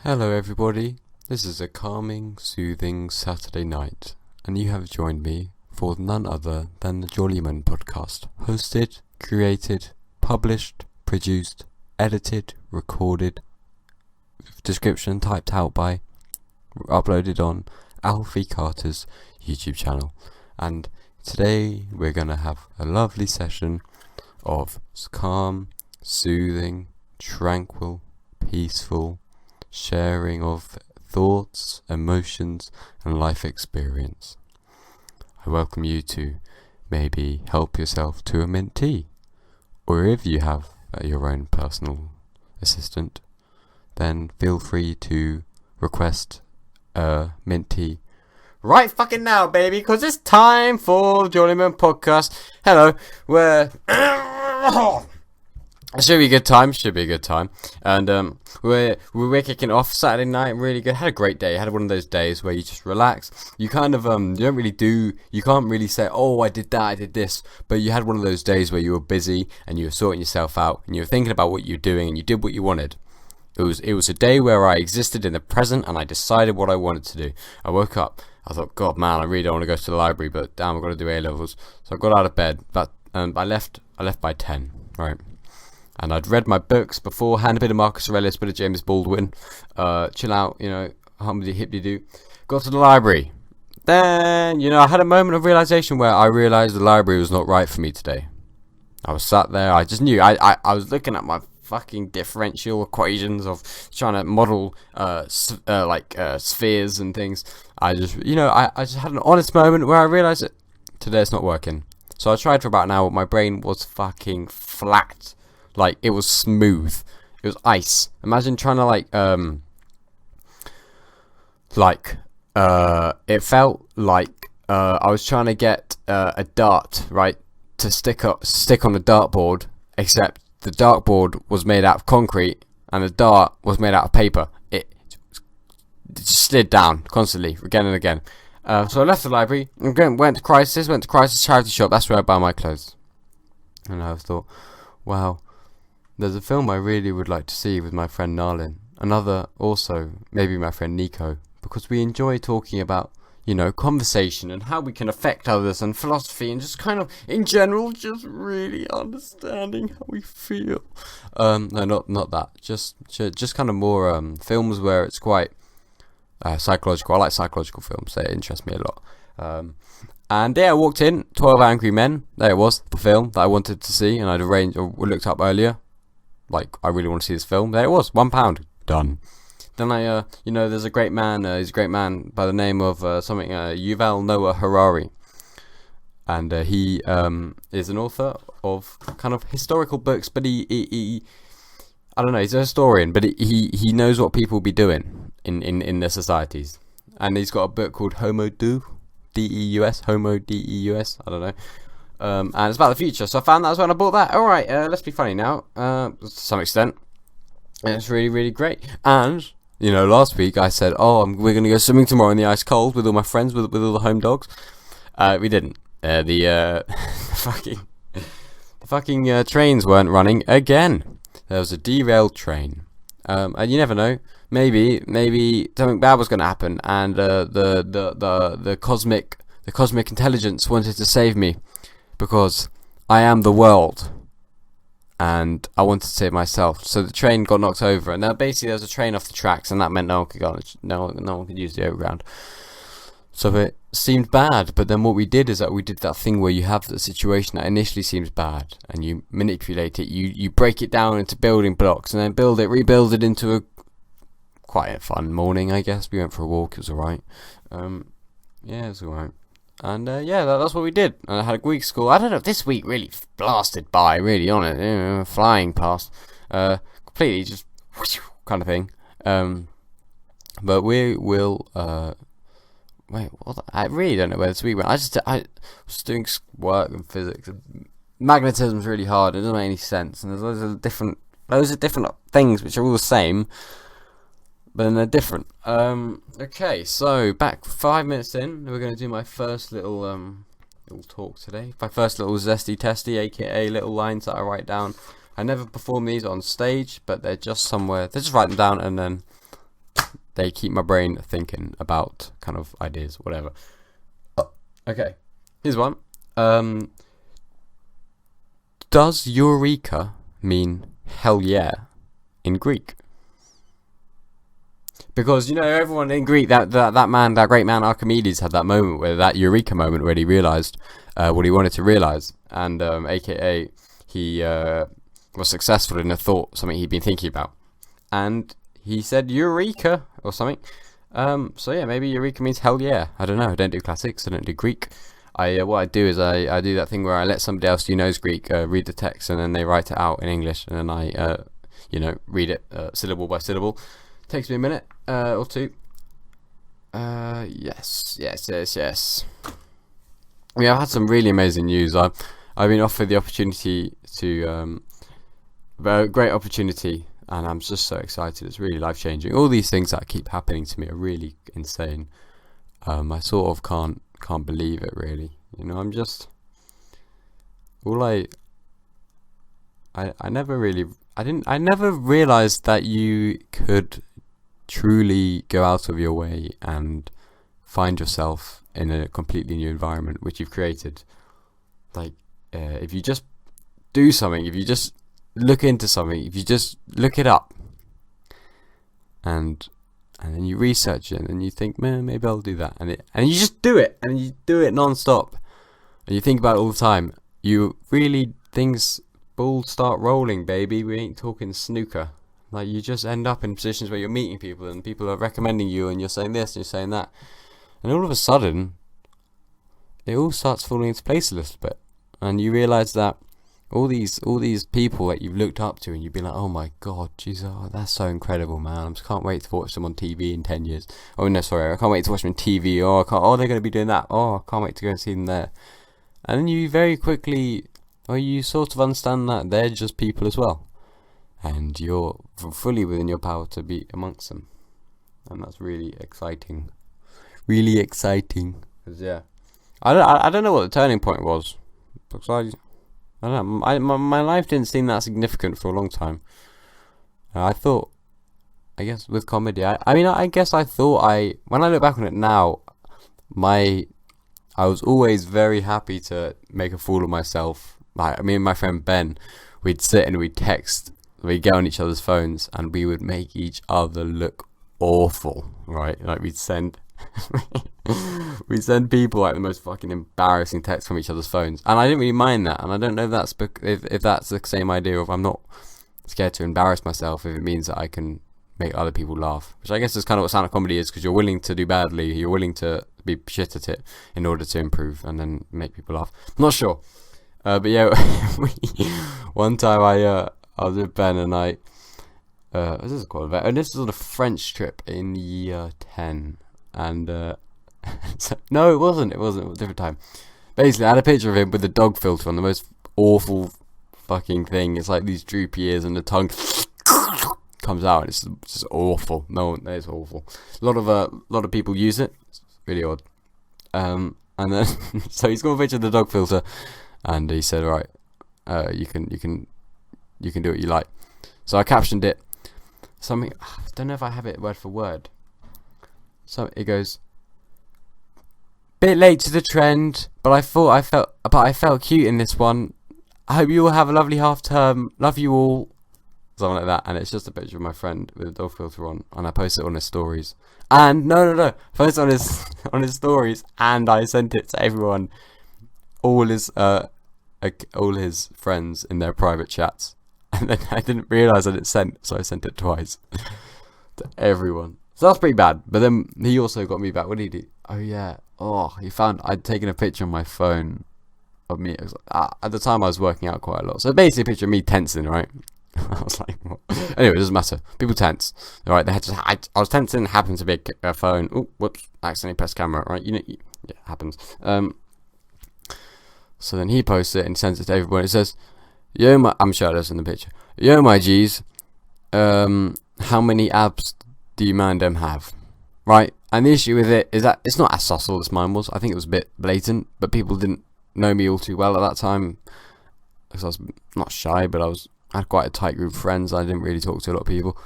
Hello everybody, this is a calming, soothing Saturday night, and you have joined me for none other than the Jollymun Podcast, hosted, created, published, produced, edited, recorded, description typed out by, uploaded on Alfie Carter's YouTube channel. And today we're going to have a lovely session of calm, soothing, tranquil, peaceful sharing of thoughts, emotions, and life experience. I welcome you to maybe help yourself to a mint tea, or if you have your own personal assistant, then feel free to request a mint tea right fucking now, baby, because it's time for Jollymun Podcast. Hello, it should be a good time, and we're kicking off Saturday night, really good. Had a great day. Had one of those days where you just relax. You kind of you can't really say, oh, I did that, I did this, but you had one of those days where you were busy and you were sorting yourself out and you were thinking about what you were doing and you did what you wanted. It was a day where I existed in the present and I decided what I wanted to do. I woke up. I thought, God, man, I really don't want to go to the library, but damn, I've got to do A-levels. So I got out of bed, but I left by 10, right? And I'd read my books beforehand, a bit of Marcus Aurelius, a bit of James Baldwin, chill out, humbly hippity do. Got to the library. Then, I had a moment of realization where I realized the library was not right for me today. I was sat there, I just knew, I was looking at my fucking differential equations of trying to model, spheres and things. I just had an honest moment where I realized that today it's not working. So I tried for about an hour, my brain was fucking flat. Like, it was smooth. It was ice. Imagine trying to, it felt like, I was trying to get, a dart, right, to stick on the dartboard, except the dartboard was made out of concrete, and the dart was made out of paper. It just slid down, constantly, again and again. So I left the library, and went to Crisis charity shop, that's where I buy my clothes. And I thought, wow. There's a film I really would like to see with my friend Narlin. Another also, maybe my friend Nico. Because we enjoy talking about, conversation and how we can affect others and philosophy and just kind of, in general, just really understanding how we feel. No, not that. Just kind of more films where it's quite psychological. I like psychological films. They interest me a lot. And yeah, I walked in, 12 Angry Men. There it was, the film that I wanted to see and I'd arranged or looked up earlier. Like, I really want to see this film. There it was, £1. Done. Then there's a great man, he's a great man by the name of Yuval Noah Harari. And he is an author of kind of historical books, but he I don't know, he's a historian, but he knows what people be doing in their societies. And he's got a book called Homo Deus, Homo Deus, I don't know. And it's about the future, so I found that was when I bought that. Alright, let's be funny now, to some extent. And it's really, really great. And, last week I said, we're going to go swimming tomorrow in the ice cold with all my friends, with all the home dogs. We didn't. The fucking trains weren't running again. There was a derailed train. And you never know, maybe something bad was going to happen, and the cosmic intelligence wanted to save me. Because I am the world, and I wanted to save myself. So the train got knocked over, and now basically there was a train off the tracks, and that meant no one could use the overground. So it seemed bad, but then what we did is that we did that thing where you have the situation that initially seems bad, and you manipulate it. You break it down into building blocks, and then rebuild it into a quite a fun morning, I guess. We went for a walk. It was alright. Yeah, it was alright. And that's what we did. And I had a week school. I don't know, this week really blasted by, really, on it, flying past, completely just kind of thing. But we will. Wait, what? I really don't know where this week went. I was doing work and physics. Magnetism's really hard. It doesn't make any sense. And there's loads of different things which are all the same, but then they're different. Okay, so back 5 minutes in, we're going to do my first little talk today. My first little zesty testy, aka little lines that I write down. I never perform these on stage, but they're just somewhere. They just write them down and then they keep my brain thinking about kind of ideas, whatever. Okay, here's one. Does eureka mean hell yeah in Greek? Because, everyone in Greek, that great man Archimedes had that moment, that eureka moment where he realised what he wanted to realise, and aka he was successful in a thought, something he'd been thinking about, and he said eureka or something. So yeah, maybe eureka means hell yeah. I don't know. I don't do classics. I don't do Greek. What I do is I do that thing where I let somebody else who knows Greek read the text, and then they write it out in English, and then I read it syllable by syllable. Takes me a minute or two. Yes. I've had some really amazing news. I've been offered the opportunity to a great opportunity, and I'm just so excited. It's really life changing. All these things that keep happening to me are really insane. I sort of can't believe it, really. I'm just I never realized that you could truly go out of your way and find yourself in a completely new environment which you've created. Like, if you just do something, if you just look into something, if you just look it up, and then you research it, and you think, man, maybe I'll do that, and you just do it, and you do it non-stop, and you think about it all the time, things balls start rolling, baby. We ain't talking snooker. Like, you just end up in positions where you're meeting people, and people are recommending you, and you're saying this, and you're saying that, and all of a sudden, it all starts falling into place a little bit, and you realise that all these people that you've looked up to, and you've been like, oh my god, Jesus, that's so incredible, man. I just can't wait to watch them on TV in 10 years. Oh no, sorry, I can't wait to watch them on TV. They're going to be doing that. Oh, I can't wait to go and see them there. And then you very quickly, you sort of understand that they're just people as well, and you're fully within your power to be amongst them, and that's really exciting. Really exciting. 'Cause, yeah, I don't know what the turning point was, because I don't know. My life didn't seem that significant for a long time. I guess with comedy, when I look back on it now, I was always very happy to make a fool of myself. Like, me and my friend Ben, we'd sit and we'd text, we'd get on each other's phones, and we would make each other look awful, right? Like, we'd send people like the most fucking embarrassing texts from each other's phones, and I didn't really mind that. And I don't know if that's if that's the same idea of I'm not scared to embarrass myself if it means that I can make other people laugh, which I guess is kind of what stand-up comedy is, because you're willing to do badly, you're willing to be shit at it in order to improve and then make people laugh. I'm not sure, but yeah, one time I was with Ben, and this is quite a and this was on a French trip in year 10. And no, it wasn't. It was a different time. Basically, I had a picture of him with the dog filter on, the most awful fucking thing. It's like these droopy ears, and the tongue comes out, and it's just awful. No, it's awful. A lot of people use it. It's really odd. And then so he's got a picture of the dog filter, and he said, "All right, you can do what you like." So I captioned it. Something, I don't know if I have it word for word. So it goes, bit late to the trend, but I felt cute in this one. I hope you all have a lovely half term. Love you all. Something like that. And it's just a picture of my friend with a dog filter on, and I posted it on his stories. And no, posted on his stories, and I sent it to everyone, all his friends in their private chats. And then I didn't realise that it sent, so I sent it twice to everyone. So that's pretty bad. But then he also got me back. What did he do? Oh yeah. He found I'd taken a picture on my phone of me. It was at the time I was working out quite a lot. So basically a picture of me tensing, right? I was like, what? Anyway, it doesn't matter. People tense. Alright, they had to. I was tensing. Happened to be a phone. Oh, whoops! Accidentally pressed camera. Right, yeah, it happens. So then he posts it and sends it to everyone. It says, "Yo, I'm shirtless in the picture. Yo, my G's. How many abs do you man them have?" Right? And the issue with it is that it's not as subtle as mine was. I think it was a bit blatant, but people didn't know me all too well at that time, because I was not shy, but I had quite a tight group of friends. I didn't really talk to a lot of people.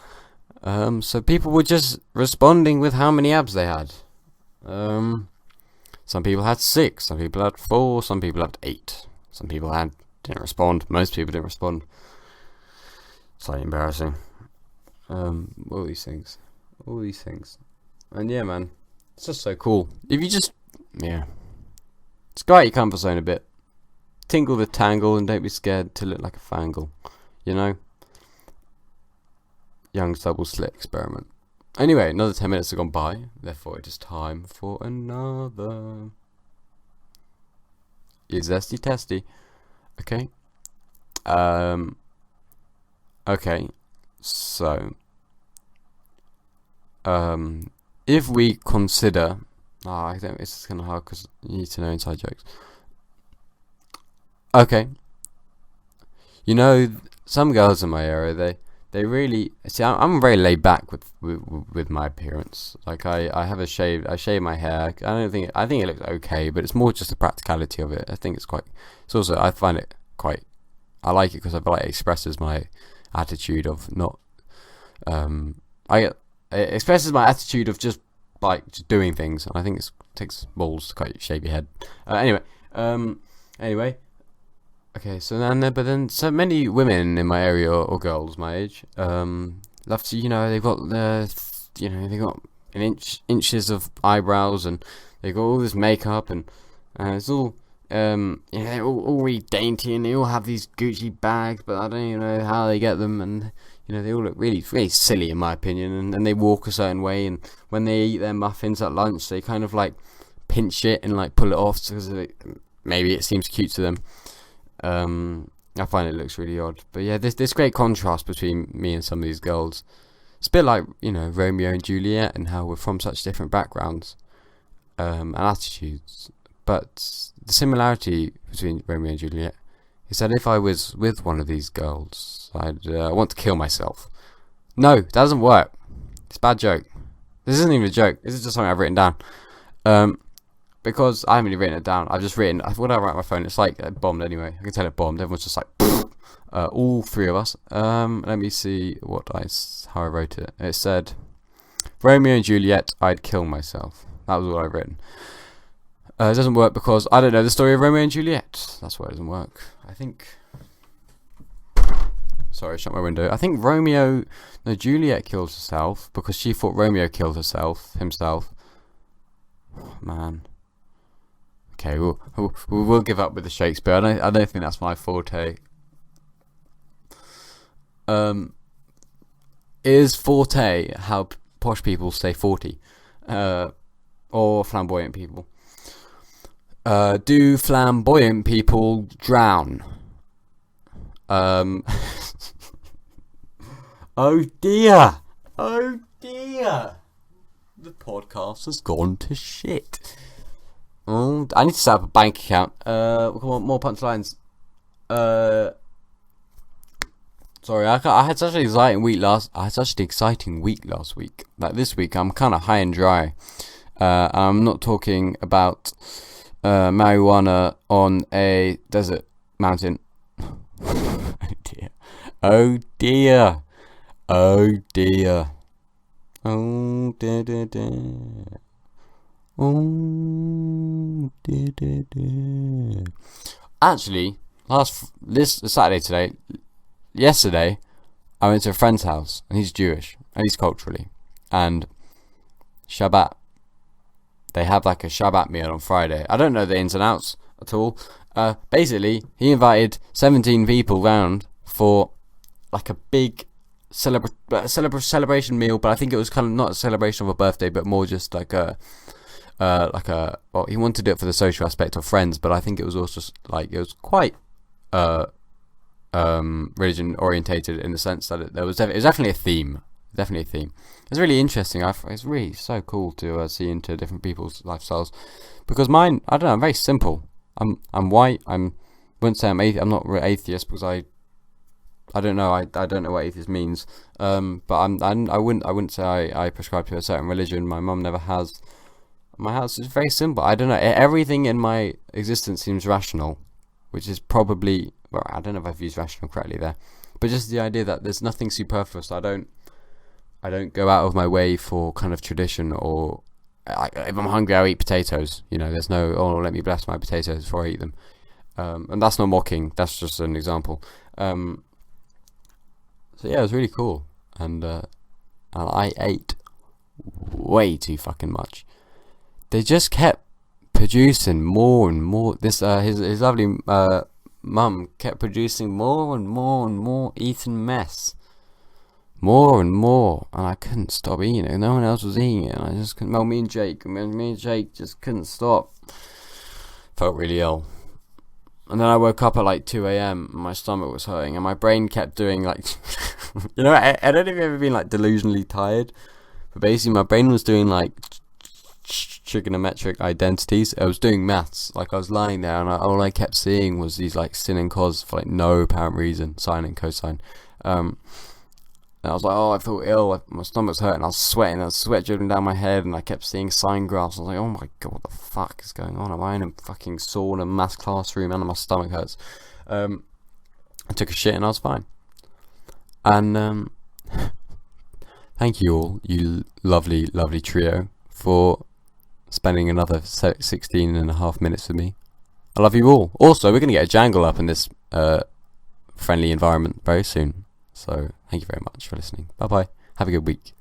So people were just responding with how many abs they had. Some people had 6, some people had 4, some people had 8. Some people didn't respond. Most people didn't respond. Slightly embarrassing. All these things. And yeah, man, it's just so cool. If you just, just go out your comfort zone a bit. Tingle the tangle and don't be scared to look like a fangle. You know? Young's double slit experiment. Anyway, another 10 minutes have gone by. Therefore, it is time for another. Is zesty testy. Okay. Okay. So, if we consider, I think it's kind of hard because you need to know inside jokes. Okay. You know, some girls in my area, they really see. I'm very laid back with my appearance. Like I shave my hair. I think it looks okay, but it's more just the practicality of it. I think it's also, I find it quite, I like it because I feel like it expresses my attitude of not, it expresses my attitude of just doing things, and I think it takes balls to shave your head. Anyway. Okay, so then so many women in my area or girls my age, love to, they've got they got inches of eyebrows, and they've got all this makeup, and it's all, they're all really dainty, and they all have these Gucci bags, but I don't even know how they get them, and they all look really, really silly in my opinion, and they walk a certain way, and when they eat their muffins at lunch, they kind of like pinch it and like pull it off because maybe it seems cute to them. I find it looks really odd, but yeah, there's great contrast between me and some of these girls. It's a bit like Romeo and Juliet, and how we're from such different backgrounds and attitudes. But the similarity between Romeo and Juliet is that if I was with one of these girls, I'd want to kill myself. No, that doesn't work. It's a bad joke. This isn't even a joke. This is just something I've written down. Because I haven't even written it down. I've just written, when I write my phone, it's like it bombed anyway. I can tell it bombed. Everyone's just like, all 3 of us. Let me see how I wrote it. It said, Romeo and Juliet, I'd kill myself. That was what I've written. It doesn't work because I don't know the story of Romeo and Juliet. That's why it doesn't work. I think. Sorry, I shut my window. I think Juliet kills herself because she thought Romeo killed himself. Oh, man. Okay, we'll give up with the Shakespeare. I don't think that's my forte. Is forte how posh people say 40, or flamboyant people? Do flamboyant people drown? Oh dear! Oh dear! The podcast has gone to shit. I need to set up a bank account. Come on, more punchlines. Sorry, I had such an exciting week last week. Like this week, I'm kind of high and dry. I'm not talking about marijuana on a desert mountain. Oh dear. Oh dear. Oh dear. Oh dear, dear, dear. Oh dear, dear, dear. Actually, yesterday, I went to a friend's house, and he's Jewish, and he's culturally, and Shabbat. They have like a Shabbat meal on Friday. I don't know the ins and outs at all. Basically, he invited 17 people round for like a big celebration meal, but I think it was kind of not a celebration of a birthday, but more just like well, he wanted to do it for the social aspect of friends, but I think it was also like, it was quite religion orientated in the sense that it was definitely a theme. It's really interesting. It's really so cool to see into different people's lifestyles, because mine, I don't know, I'm very simple. I'm white. Wouldn't say I'm atheist. I'm not really atheist because I don't know. I don't know what atheist means. But I wouldn't say I prescribe to a certain religion. My mum never has. My house is very simple. I don't know. Everything in my existence seems rational, which is probably, well, I don't know if I've used rational correctly there, but just the idea that there's nothing superfluous. I I don't go out of my way for kind of tradition, or if I'm hungry, I'll eat potatoes. There's no, oh, let me bless my potatoes before I eat them. And that's not mocking, that's just an example. So yeah, it was really cool. And I ate way too fucking much. They just kept producing more and more. His lovely mum kept producing more and more and more eaten mess. More and more, and I couldn't stop eating it. No one else was eating it, and I just couldn't. Well, me and Jake just couldn't stop. Felt really ill, and then I woke up at like 2 a.m. and my stomach was hurting, and my brain kept doing like, I don't know if you've ever been like delusionally tired, but basically my brain was doing like trigonometric identities. I was doing maths, like I was lying there, and all I kept seeing was these like sin and cos for like no apparent reason, sine and cosine. And I was like, oh, I feel ill, my stomach's hurting, I was sweating, sweat dripping down my head, and I kept seeing sine graphs. I was like, oh my god, what the fuck is going on? Am I in a fucking sauna maths classroom and my stomach hurts? I took a shit and I was fine. And thank you all, you lovely, lovely trio, for spending another 16 and a half minutes with me. I love you all. Also, we're going to get a jangle up in this friendly environment very soon. So, thank you very much for listening. Bye bye. Have a good week.